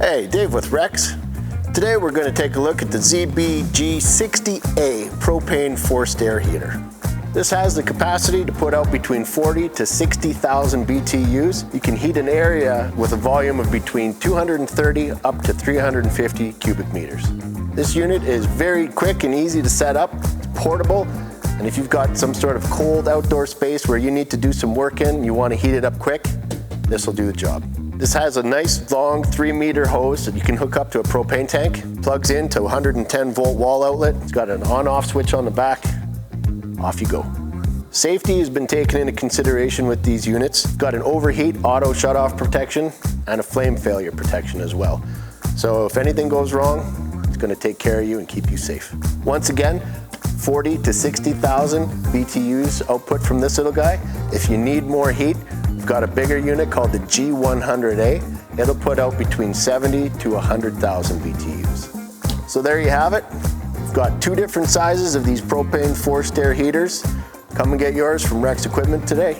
Hey, Dave with Rex. Today we're going to take a look at the ZB-G60A Propane Forced Air Heater. This has the capacity to put out between 40 to 60,000 BTUs. You can heat an area with a volume of between 230 up to 350 cubic meters. This unit is very quick and easy to set up, it's portable, and if you've got some sort of cold outdoor space where you need to do some work in, you want to heat it up quick, this will do the job. This has a nice long 3-meter hose that you can hook up to a propane tank. Plugs into a 110 volt wall outlet. It's got an on-off switch on the back. Off you go. Safety has been taken into consideration with these units. It's got an overheat auto shut-off protection and a flame failure protection as well. So if anything goes wrong, it's going to take care of you and keep you safe. Once again, 40 to 60,000 BTUs output from this little guy. If you need more heat, we've got a bigger unit called the G100A. It'll put out between 70 to 100,000 BTUs. So there you have it. We've got 2 different sizes of these propane forced air heaters. Come and get yours from Rex Equipment today.